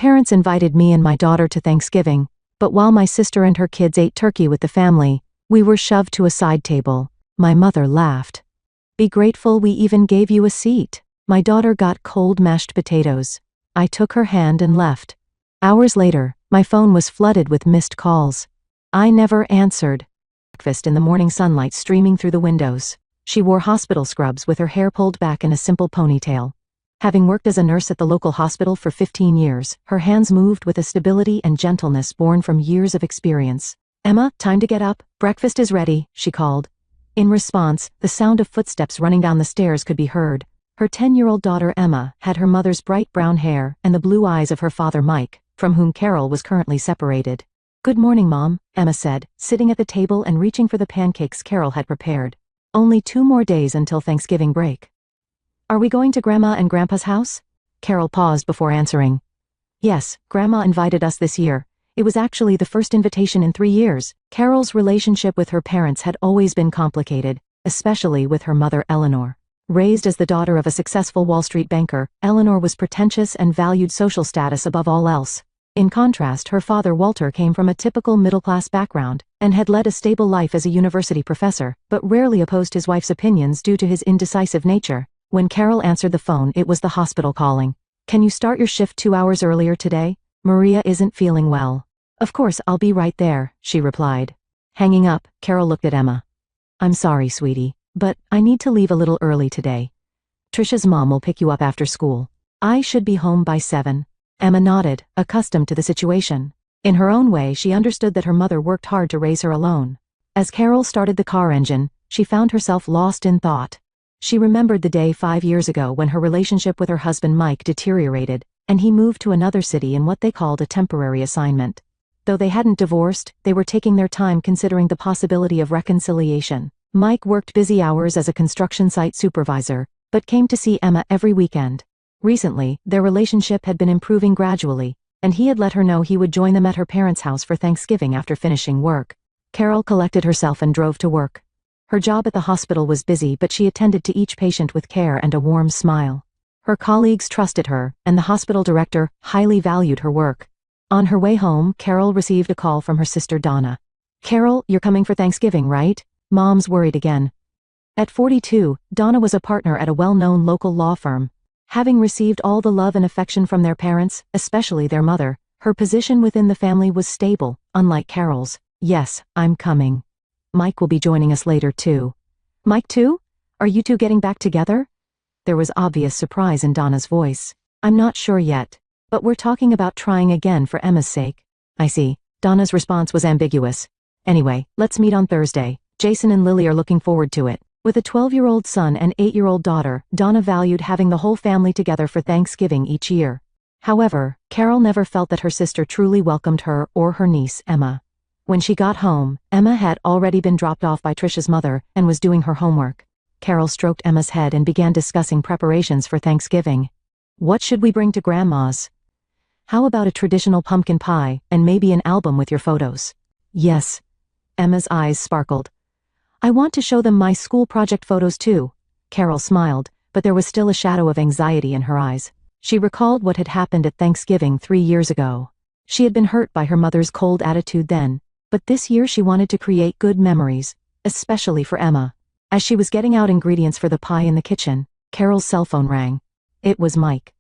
parents invited me and my daughter to Thanksgiving, but while my sister and her kids ate turkey with the family, we were shoved to a side table. My mother laughed. Be grateful we even gave you a seat. My daughter got cold mashed potatoes. I took her hand and left. Hours later, my phone was flooded with missed calls. I never answered. Breakfast in the morning sunlight streaming through the windows. She wore hospital scrubs with her hair pulled back in a simple ponytail. Having worked as a nurse at the local hospital for 15 years, her hands moved with a stability and gentleness born from years of experience. Emma, time to get up, breakfast is ready, she called. In response, the sound of footsteps running down the stairs could be heard. Her 10-year-old daughter Emma had her mother's bright brown hair and the blue eyes of her father Mike, from whom Carol was currently separated. Good morning, Mom, Emma said, sitting at the table and reaching for the pancakes Carol had prepared. Only 2 more days until Thanksgiving break. Are we going to Grandma and Grandpa's house? Carol paused before answering. Yes, Grandma invited us this year. It was actually the first invitation in 3 years. Carol's relationship with her parents had always been complicated, especially with her mother Eleanor. Raised as the daughter of a successful Wall Street banker, Eleanor was pretentious and valued social status above all else. In contrast, her father Walter came from a typical middle-class background, and had led a stable life as a university professor, but rarely opposed his wife's opinions due to his indecisive nature. When Carol answered the phone, it was the hospital calling. Can you start your shift 2 hours earlier today? Maria isn't feeling well. Of course, I'll be right there, she replied. Hanging up, Carol looked at Emma. I'm sorry, sweetie, but I need to leave a little early today. Trisha's mom will pick you up after school. I should be home by 7. Emma nodded, accustomed to the situation. In her own way, she understood that her mother worked hard to raise her alone. As Carol started the car engine, she found herself lost in thought. She remembered the day 5 years ago when her relationship with her husband Mike deteriorated, and he moved to another city in what they called a temporary assignment. Though they hadn't divorced, they were taking their time considering the possibility of reconciliation. Mike worked busy hours as a construction site supervisor, but came to see Emma every weekend. Recently, their relationship had been improving gradually, and he had let her know he would join them at her parents' house for Thanksgiving after finishing work. Carol collected herself and drove to work. Her job at the hospital was busy, but she attended to each patient with care and a warm smile. Her colleagues trusted her, and the hospital director highly valued her work. On her way home, Carol received a call from her sister Donna. Carol, you're coming for Thanksgiving, right? Mom's worried again. At 42, Donna was a partner at a well-known local law firm. Having received all the love and affection from their parents, especially their mother, her position within the family was stable, unlike Carol's. Yes, I'm coming. Mike will be joining us later too. Mike too? Are you two getting back together? There was obvious surprise in Donna's voice. I'm not sure yet, but we're talking about trying again for Emma's sake. I see. Donna's response was ambiguous. Anyway, let's meet on Thursday. Jason and Lily are looking forward to it. With a 12-year-old son and 8-year-old daughter, Donna valued having the whole family together for Thanksgiving each year. However, Carol never felt that her sister truly welcomed her or her niece, Emma. When she got home, Emma had already been dropped off by Trisha's mother and was doing her homework. Carol stroked Emma's head and began discussing preparations for Thanksgiving. What should we bring to Grandma's? How about a traditional pumpkin pie and maybe an album with your photos? Yes. Emma's eyes sparkled. I want to show them my school project photos too. Carol smiled, but there was still a shadow of anxiety in her eyes. She recalled what had happened at Thanksgiving 3 years ago. She had been hurt by her mother's cold attitude then, but this year she wanted to create good memories, especially for Emma. As she was getting out ingredients for the pie in the kitchen, Carol's cell phone rang. It was Mike.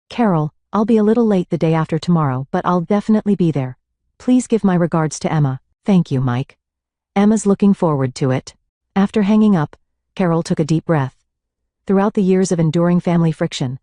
Carol, I'll be a little late the day after tomorrow, but I'll definitely be there. Please give my regards to Emma. Thank you, Mike. Emma's looking forward to it. After hanging up, Carol took a deep breath. Throughout the years of enduring family friction,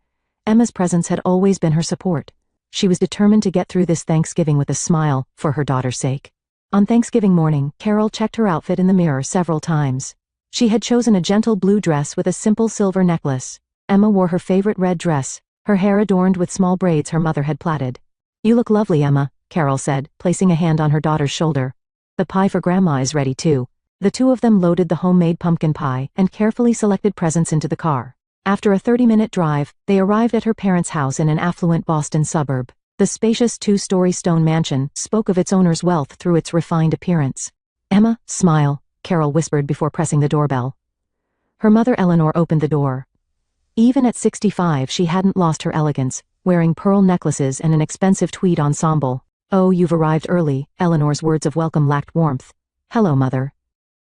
Emma's presence had always been her support. She was determined to get through this Thanksgiving with a smile, for her daughter's sake. On Thanksgiving morning, Carol checked her outfit in the mirror several times. She had chosen a gentle blue dress with a simple silver necklace. Emma wore her favorite red dress, her hair adorned with small braids her mother had plaited. You look lovely, Emma, Carol said, placing a hand on her daughter's shoulder. The pie for Grandma is ready too. The two of them loaded the homemade pumpkin pie and carefully selected presents into the car. After a 30-minute drive, they arrived at her parents' house in an affluent Boston suburb. The spacious 2-story stone mansion spoke of its owner's wealth through its refined appearance. Emma, smile, Carol whispered before pressing the doorbell. Her mother Eleanor opened the door. Even at 65 she hadn't lost her elegance, wearing pearl necklaces and an expensive tweed ensemble. "Oh, you've arrived early." Eleanor's words of welcome lacked warmth. "Hello, Mother."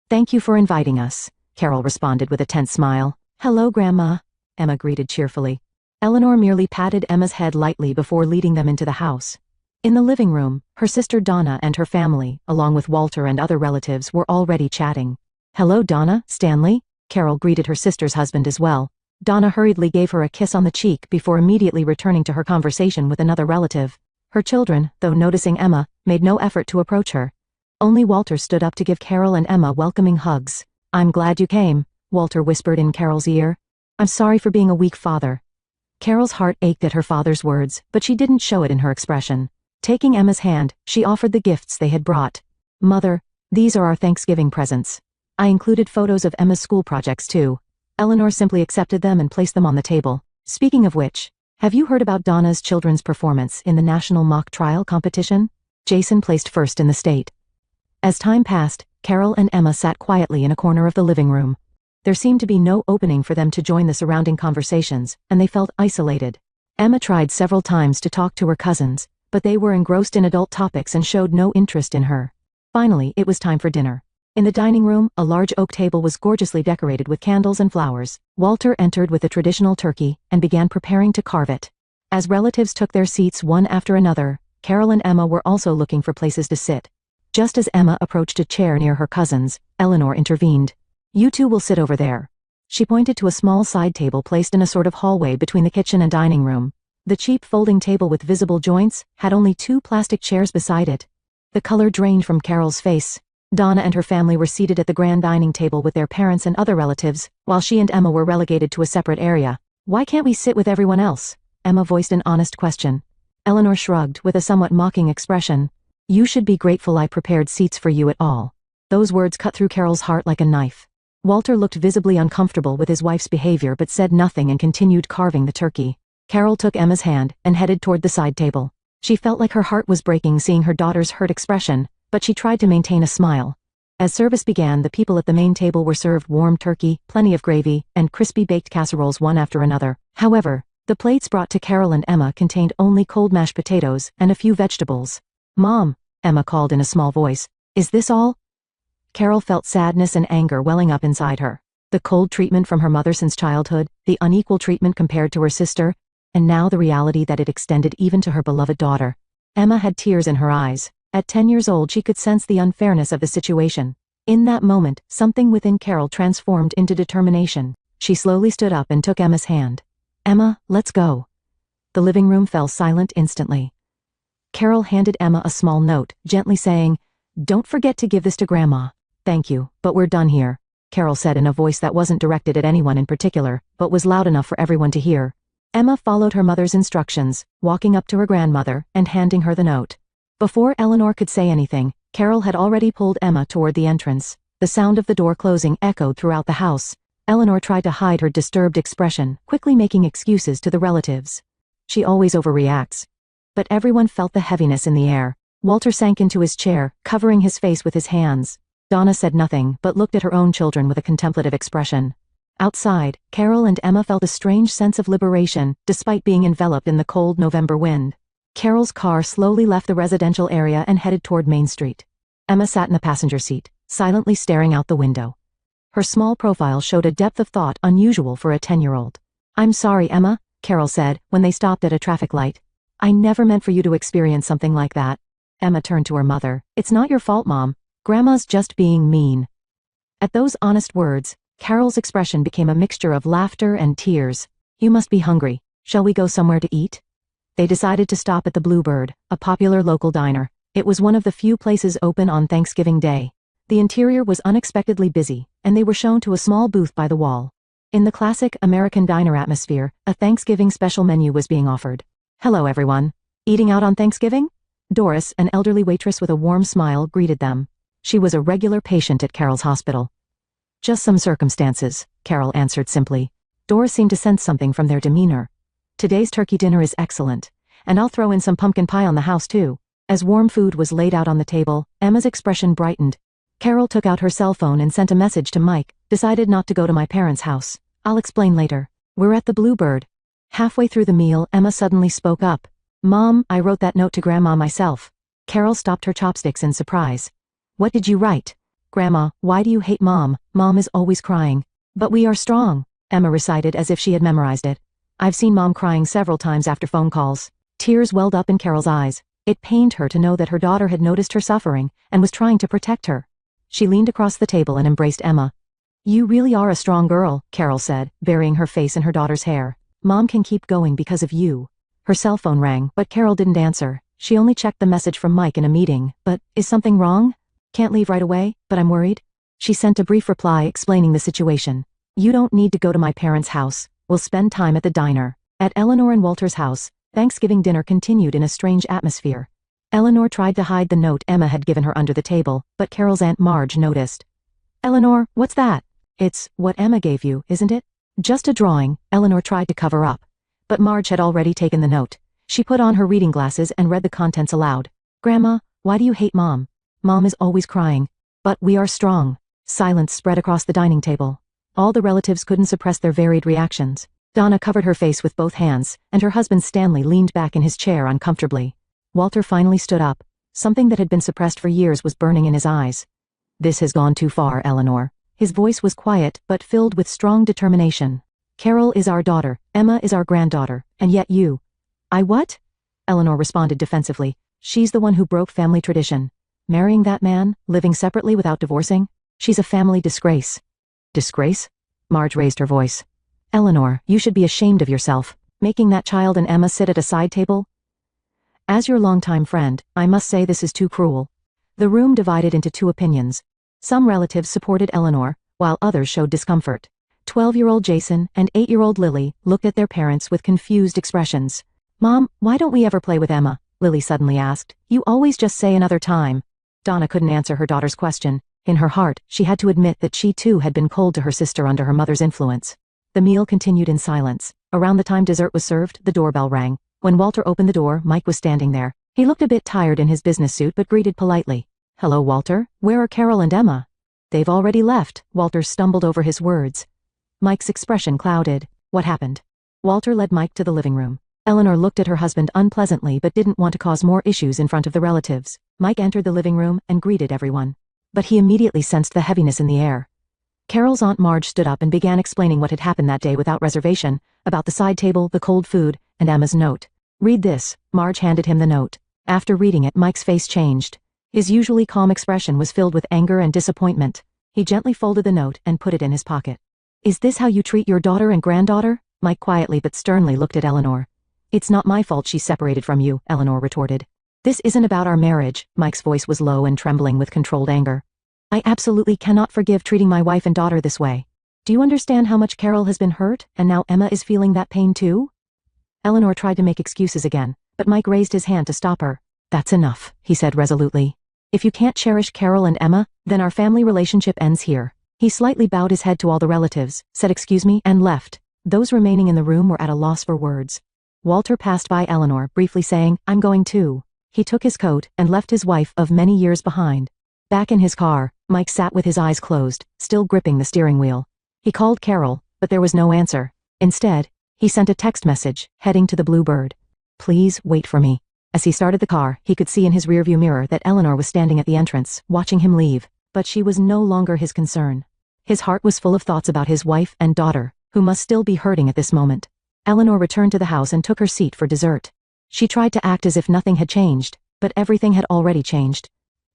"Thank you for inviting us," Carol responded with a tense smile. "Hello, Grandma," Emma greeted cheerfully. Eleanor merely patted Emma's head lightly before leading them into the house. In the living room, her sister Donna and her family, along with Walter and other relatives, were already chatting. "Hello, Donna, Stanley," Carol greeted her sister's husband as well. Donna hurriedly gave her a kiss on the cheek before immediately returning to her conversation with another relative. Her children, though noticing Emma, made no effort to approach her. Only Walter stood up to give Carol and Emma welcoming hugs. "I'm glad you came," Walter whispered in Carol's ear. "I'm sorry for being a weak father." Carol's heart ached at her father's words, but she didn't show it in her expression. Taking Emma's hand, she offered the gifts they had brought. "Mother, these are our Thanksgiving presents." I included photos of Emma's school projects too. Eleanor simply accepted them and placed them on the table. "Speaking of which, have you heard about Donna's children's performance in the national mock trial competition? Jason placed first in the state." As time passed, Carol and Emma sat quietly in a corner of the living room. There seemed to be no opening for them to join the surrounding conversations, and they felt isolated. Emma tried several times to talk to her cousins, but they were engrossed in adult topics and showed no interest in her. Finally, it was time for dinner. In the dining room, a large oak table was gorgeously decorated with candles and flowers. Walter entered with a traditional turkey and began preparing to carve it. As relatives took their seats one after another, Carol and Emma were also looking for places to sit. Just as Emma approached a chair near her cousins, Eleanor intervened. "You two will sit over there." She pointed to a small side table placed in a sort of hallway between the kitchen and dining room. The cheap folding table with visible joints had only 2 plastic chairs beside it. The color drained from Carol's face. Donna and her family were seated at the grand dining table with their parents and other relatives, while she and Emma were relegated to a separate area. "Why can't we sit with everyone else?" Emma voiced an honest question. Eleanor shrugged with a somewhat mocking expression. "You should be grateful I prepared seats for you at all." Those words cut through Carol's heart like a knife. Walter looked visibly uncomfortable with his wife's behavior but said nothing and continued carving the turkey. Carol took Emma's hand and headed toward the side table. She felt like her heart was breaking seeing her daughter's hurt expression, but she tried to maintain a smile. As service began, the people at the main table were served warm turkey, plenty of gravy, and crispy baked casseroles one after another. However, the plates brought to Carol and Emma contained only cold mashed potatoes and a few vegetables. "Mom," Emma called in a small voice, "is this all?" Carol felt sadness and anger welling up inside her. The cold treatment from her mother since childhood, the unequal treatment compared to her sister, and now the reality that it extended even to her beloved daughter. Emma had tears in her eyes. At 10 years old she could sense the unfairness of the situation. In that moment, something within Carol transformed into determination. She slowly stood up and took Emma's hand. "Emma, let's go." The living room fell silent instantly. Carol handed Emma a small note, gently saying, "Don't forget to give this to Grandma." "Thank you, but we're done here," Carol said in a voice that wasn't directed at anyone in particular, but was loud enough for everyone to hear. Emma followed her mother's instructions, walking up to her grandmother and handing her the note. Before Eleanor could say anything, Carol had already pulled Emma toward the entrance. The sound of the door closing echoed throughout the house. Eleanor tried to hide her disturbed expression, quickly making excuses to the relatives. She always overreacts. But everyone felt the heaviness in the air. Walter sank into his chair, covering his face with his hands. Donna said nothing, but looked at her own children with a contemplative expression. Outside, Carol and Emma felt a strange sense of liberation, despite being enveloped in the cold November wind. Carol's car slowly left the residential area and headed toward Main Street. Emma sat in the passenger seat, silently staring out the window. Her small profile showed a depth of thought unusual for a 10-year-old. "I'm sorry, Emma," Carol said, when they stopped at a traffic light. "I never meant for you to experience something like that." Emma turned to her mother. "It's not your fault, Mom. Grandma's just being mean." At those honest words, Carol's expression became a mixture of laughter and tears. "You must be hungry. Shall we go somewhere to eat?" They decided to stop at the Bluebird, a popular local diner. It was one of the few places open on Thanksgiving Day. The interior was unexpectedly busy, and they were shown to a small booth by the wall. In the classic American diner atmosphere, a Thanksgiving special menu was being offered. "Hello, everyone. Eating out on Thanksgiving?" Doris, an elderly waitress with a warm smile, greeted them. She was a regular patient at Carol's hospital. "Just some circumstances," Carol answered simply. Doris seemed to sense something from their demeanor. "Today's turkey dinner is excellent, and I'll throw in some pumpkin pie on the house too." As warm food was laid out on the table, Emma's expression brightened. Carol took out her cell phone and sent a message to Mike. "Decided not to go to my parents' house. I'll explain later. We're at the Bluebird." Halfway through the meal, Emma suddenly spoke up. Mom, I wrote that note to Grandma myself. Carol stopped her chopsticks in surprise. What did you write? Grandma, why do you hate Mom? Mom is always crying. But we are strong, Emma recited as if she had memorized it. I've seen Mom crying several times after phone calls. Tears welled up in Carol's eyes. It pained her to know that her daughter had noticed her suffering and was trying to protect her. She leaned across the table and embraced Emma. You really are a strong girl, Carol said, burying her face in her daughter's hair. Mom can keep going because of you. Her cell phone rang, but Carol didn't answer. She only checked the message from Mike in a meeting. But, is something wrong? Can't leave right away, but I'm worried. She sent a brief reply explaining the situation. You don't need to go to my parents' house. We'll spend time at the diner. At Eleanor and Walter's house, Thanksgiving dinner continued in a strange atmosphere. Eleanor tried to hide the note Emma had given her under the table, but Carol's Aunt Marge noticed. Eleanor, what's that? It's what Emma gave you, isn't it? Just a drawing, Eleanor tried to cover up. But Marge had already taken the note. She put on her reading glasses and read the contents aloud. Grandma, why do you hate Mom? Mom is always crying. But we are strong. Silence spread across the dining table. All the relatives couldn't suppress their varied reactions. Donna covered her face with both hands, and her husband Stanley leaned back in his chair uncomfortably. Walter finally stood up. Something that had been suppressed for years was burning in his eyes. This has gone too far, Eleanor. His voice was quiet, but filled with strong determination. Carol is our daughter, Emma is our granddaughter, and yet you. I what? Eleanor responded defensively. She's the one who broke family tradition. Marrying that man, living separately without divorcing? She's a family disgrace. Disgrace? Marge raised her voice. Eleanor, you should be ashamed of yourself, making that child and Emma sit at a side table. As your longtime friend, I must say this is too cruel. The room divided into two opinions. Some relatives supported Eleanor, while others showed discomfort. 12-year-old Jason and 8-year-old Lily looked at their parents with confused expressions. Mom, why don't we ever play with Emma? Lily suddenly asked. You always just say another time. Donna couldn't answer her daughter's question. In her heart, she had to admit that she too had been cold to her sister under her mother's influence. The meal continued in silence. Around the time dessert was served, the doorbell rang. When Walter opened the door, Mike was standing there. He looked a bit tired in his business suit but greeted politely. Hello, Walter. Where are Carol and Emma? They've already left. Walter stumbled over his words. Mike's expression clouded. What happened? Walter led Mike to the living room. Eleanor looked at her husband unpleasantly but didn't want to cause more issues in front of the relatives. Mike entered the living room and greeted everyone. But he immediately sensed the heaviness in the air. Carol's Aunt Marge stood up and began explaining what had happened that day without reservation, about the side table, the cold food, and Emma's note. Read this. Marge handed him the note. After reading it, Mike's face changed. His usually calm expression was filled with anger and disappointment. He gently folded the note and put it in his pocket. Is this how you treat your daughter and granddaughter? Mike quietly but sternly looked at Eleanor. It's not my fault she's separated from you, Eleanor retorted. This isn't about our marriage. Mike's voice was low and trembling with controlled anger. I absolutely cannot forgive treating my wife and daughter this way. Do you understand how much Carol has been hurt, and now Emma is feeling that pain too? Eleanor tried to make excuses again, but Mike raised his hand to stop her. That's enough, he said resolutely. If you can't cherish Carol and Emma, then our family relationship ends here. He slightly bowed his head to all the relatives, said excuse me, and left. Those remaining in the room were at a loss for words. Walter passed by Eleanor, briefly saying, I'm going too. He took his coat and left his wife of many years behind. Back in his car, Mike sat with his eyes closed, still gripping the steering wheel. He called Carol, but there was no answer. Instead, he sent a text message, heading to the Bluebird. Please wait for me. As he started the car, he could see in his rearview mirror that Eleanor was standing at the entrance, watching him leave, but she was no longer his concern. His heart was full of thoughts about his wife and daughter, who must still be hurting at this moment. Eleanor returned to the house and took her seat for dessert. She tried to act as if nothing had changed, but everything had already changed.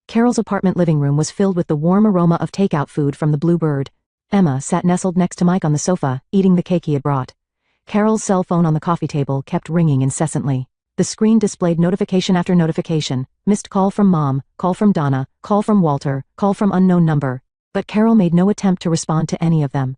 Carol's apartment living room was filled with the warm aroma of takeout food from the Bluebird. Emma sat nestled next to Mike on the sofa, eating the cake he had brought. Carol's cell phone on the coffee table kept ringing incessantly. The screen displayed notification after notification, missed call from Mom, call from Donna, call from Walter, call from unknown number. But Carol made no attempt to respond to any of them.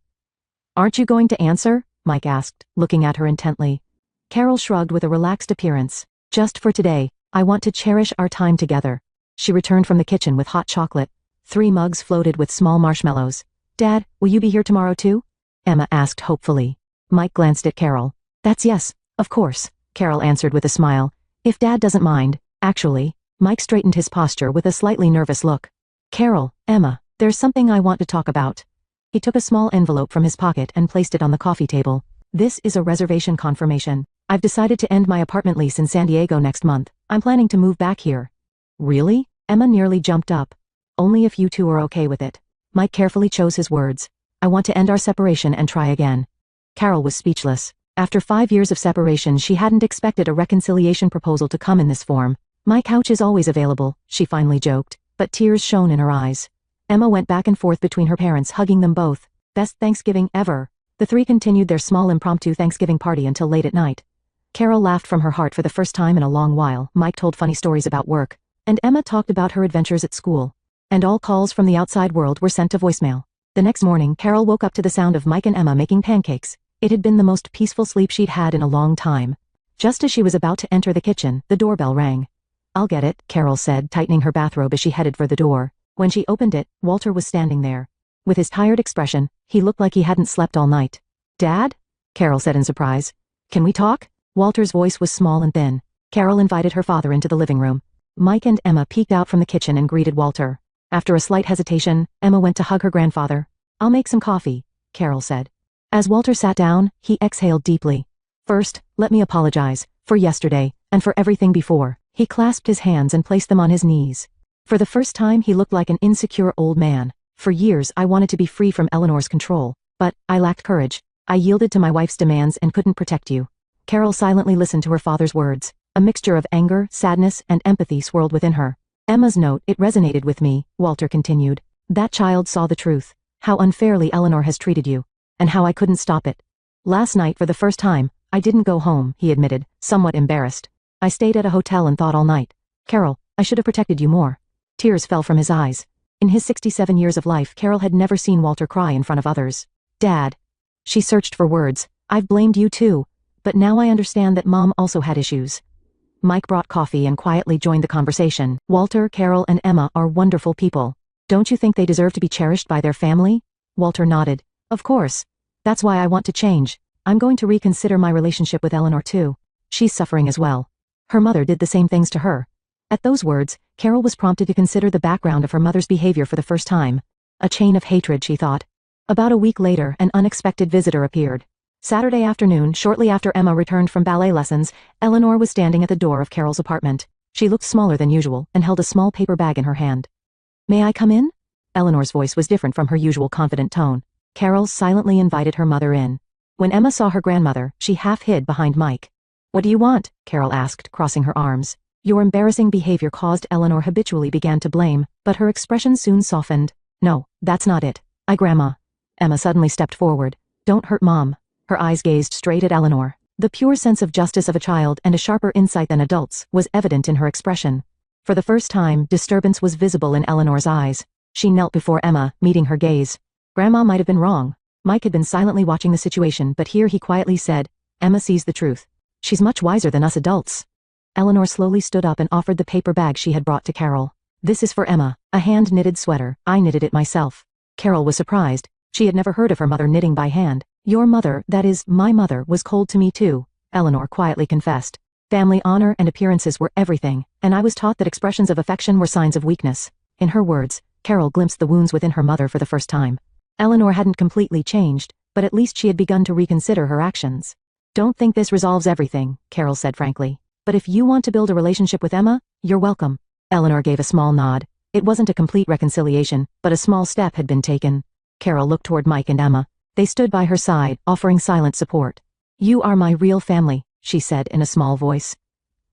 Aren't you going to answer? Mike asked, looking at her intently. Carol shrugged with a relaxed appearance. Just for today, I want to cherish our time together. She returned from the kitchen with hot chocolate. 3 mugs floated with small marshmallows. Dad, will you be here tomorrow too? Emma asked hopefully. Mike glanced at Carol. That's yes, of course, Carol answered with a smile. If Dad doesn't mind, actually. Mike straightened his posture with a slightly nervous look. Carol, Emma, there's something I want to talk about. He took a small envelope from his pocket and placed it on the coffee table. This is a reservation confirmation. I've decided to end my apartment lease in San Diego next month. I'm planning to move back here. Really? Emma nearly jumped up. Only if you two are okay with it. Mike carefully chose his words. I want to end our separation and try again. Carol was speechless. After 5 years of separation, she hadn't expected a reconciliation proposal to come in this form. My couch is always available, she finally joked, but tears shone in her eyes. Emma went back and forth between her parents, hugging them both. Best Thanksgiving ever. The three continued their small impromptu Thanksgiving party until late at night. Carol laughed from her heart for the first time in a long while. Mike told funny stories about work, and Emma talked about her adventures at school. And all calls from the outside world were sent to voicemail. The next morning, Carol woke up to the sound of Mike and Emma making pancakes. It had been the most peaceful sleep she'd had in a long time. Just as she was about to enter the kitchen, the doorbell rang. I'll get it, Carol said, tightening her bathrobe as she headed for the door. When she opened it, Walter was standing there. With his tired expression, he looked like he hadn't slept all night. Dad? Carol said in surprise. Can we talk? Walter's voice was small and thin. Carol invited her father into the living room. Mike and Emma peeked out from the kitchen and greeted Walter. After a slight hesitation, Emma went to hug her grandfather. I'll make some coffee, Carol said. As Walter sat down, he exhaled deeply. First, let me apologize for yesterday and for everything before. He clasped his hands and placed them on his knees. For the first time, he looked like an insecure old man. For years, I wanted to be free from Eleanor's control, but I lacked courage. I yielded to my wife's demands and couldn't protect you. Carol silently listened to her father's words. A mixture of anger, sadness, and empathy swirled within her. Emma's note, it resonated with me, Walter continued. That child saw the truth. How unfairly Eleanor has treated you. And how I couldn't stop it. Last night, for the first time, I didn't go home, he admitted, somewhat embarrassed. I stayed at a hotel and thought all night. Carol, I should have protected you more. Tears fell from his eyes. In his 67 years of life, Carol had never seen Walter cry in front of others. Dad. She searched for words. I've blamed you too. But now I understand that Mom also had issues. Mike brought coffee and quietly joined the conversation. Walter, Carol, and Emma are wonderful people. Don't you think they deserve to be cherished by their family? Walter nodded. Of course. That's why I want to change. I'm going to reconsider my relationship with Eleanor too. She's suffering as well. Her mother did the same things to her. At those words, Carol was prompted to consider the background of her mother's behavior for the first time. A chain of hatred, she thought. About a week later, an unexpected visitor appeared. Saturday afternoon, shortly after Emma returned from ballet lessons, Eleanor was standing at the door of Carol's apartment. She looked smaller than usual and held a small paper bag in her hand. May I come in? Eleanor's voice was different from her usual confident tone. Carol silently invited her mother in. When Emma saw her grandmother, she half hid behind Mike. What do you want? Carol asked, crossing her arms. Your embarrassing behavior caused Eleanor habitually began to blame, but her expression soon softened. No, that's not it. Grandma. Emma suddenly stepped forward. Don't hurt Mom. Her eyes gazed straight at Eleanor. The pure sense of justice of a child and a sharper insight than adults was evident in her expression. For the first time, disturbance was visible in Eleanor's eyes. She knelt before Emma, meeting her gaze. Grandma might have been wrong. Mike had been silently watching the situation, but here he quietly said, Emma sees the truth. She's much wiser than us adults. Eleanor slowly stood up and offered the paper bag she had brought to Carol. This is for Emma, a hand-knitted sweater. I knitted it myself. Carol was surprised. She had never heard of her mother knitting by hand. Your mother, that is, my mother, was cold to me too, Eleanor quietly confessed. Family honor and appearances were everything, and I was taught that expressions of affection were signs of weakness. In her words, Carol glimpsed the wounds within her mother for the first time. Eleanor hadn't completely changed, but at least she had begun to reconsider her actions. Don't think this resolves everything, Carol said frankly. But if you want to build a relationship with Emma, you're welcome. Eleanor gave a small nod. It wasn't a complete reconciliation, but a small step had been taken. Carol looked toward Mike and Emma. They stood by her side, offering silent support. You are my real family, she said in a small voice.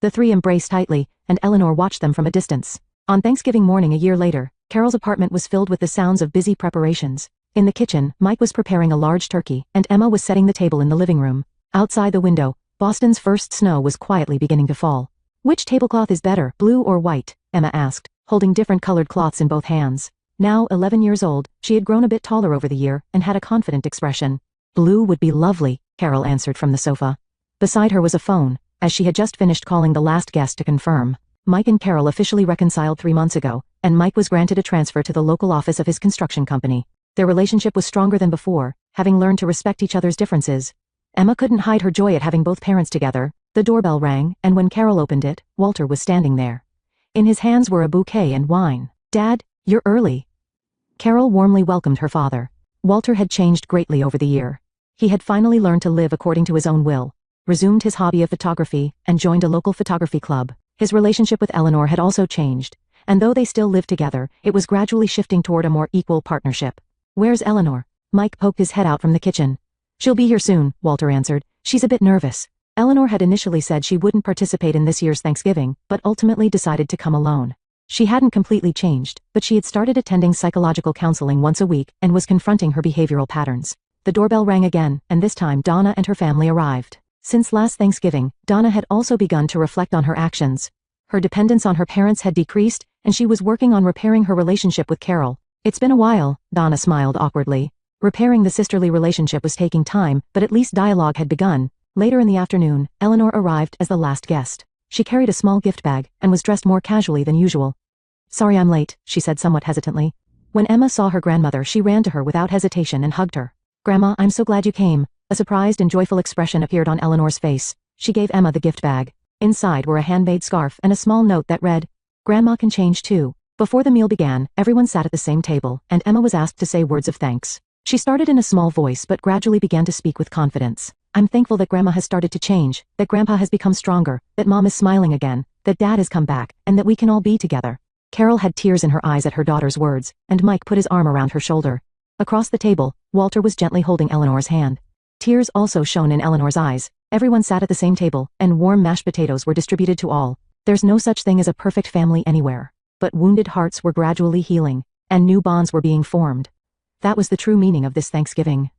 The three embraced tightly, and Eleanor watched them from a distance. On Thanksgiving morning a year later, Carol's apartment was filled with the sounds of busy preparations. In the kitchen, Mike was preparing a large turkey, and Emma was setting the table in the living room. Outside the window, Boston's first snow was quietly beginning to fall. Which tablecloth is better, blue or white? Emma asked, holding different colored cloths in both hands. Now, 11 years old, she had grown a bit taller over the year and had a confident expression. Blue would be lovely, Carol answered from the sofa. Beside her was a phone, as she had just finished calling the last guest to confirm. Mike and Carol officially reconciled 3 months ago, and Mike was granted a transfer to the local office of his construction company. Their relationship was stronger than before, having learned to respect each other's differences. Emma couldn't hide her joy at having both parents together. The doorbell rang, and when Carol opened it, Walter was standing there. In his hands were a bouquet and wine. Dad, you're early. Carol warmly welcomed her father. Walter had changed greatly over the year. He had finally learned to live according to his own will, resumed his hobby of photography, and joined a local photography club. His relationship with Eleanor had also changed, and though they still lived together, it was gradually shifting toward a more equal partnership. "Where's Eleanor?" Mike poked his head out from the kitchen. "She'll be here soon," Walter answered. "She's a bit nervous." Eleanor had initially said she wouldn't participate in this year's Thanksgiving, but ultimately decided to come alone. She hadn't completely changed, but she had started attending psychological counseling once a week and was confronting her behavioral patterns. The doorbell rang again, and this time Donna and her family arrived. Since last Thanksgiving, Donna had also begun to reflect on her actions. Her dependence on her parents had decreased, and she was working on repairing her relationship with Carol. "It's been a while," Donna smiled awkwardly. Repairing the sisterly relationship was taking time, but at least dialogue had begun. Later in the afternoon, Eleanor arrived as the last guest. She carried a small gift bag, and was dressed more casually than usual. "Sorry I'm late," she said somewhat hesitantly. When Emma saw her grandmother, she ran to her without hesitation and hugged her. "Grandma, I'm so glad you came." A surprised and joyful expression appeared on Eleanor's face. She gave Emma the gift bag. Inside were a handmade scarf and a small note that read, "Grandma can change too." Before the meal began, everyone sat at the same table, and Emma was asked to say words of thanks. She started in a small voice but gradually began to speak with confidence. "I'm thankful that Grandma has started to change, that Grandpa has become stronger, that Mom is smiling again, that Dad has come back, and that we can all be together." Carol had tears in her eyes at her daughter's words, and Mike put his arm around her shoulder. Across the table, Walter was gently holding Eleanor's hand. Tears also shone in Eleanor's eyes. Everyone sat at the same table, and warm mashed potatoes were distributed to all. There's no such thing as a perfect family anywhere. But wounded hearts were gradually healing, and new bonds were being formed. That was the true meaning of this Thanksgiving.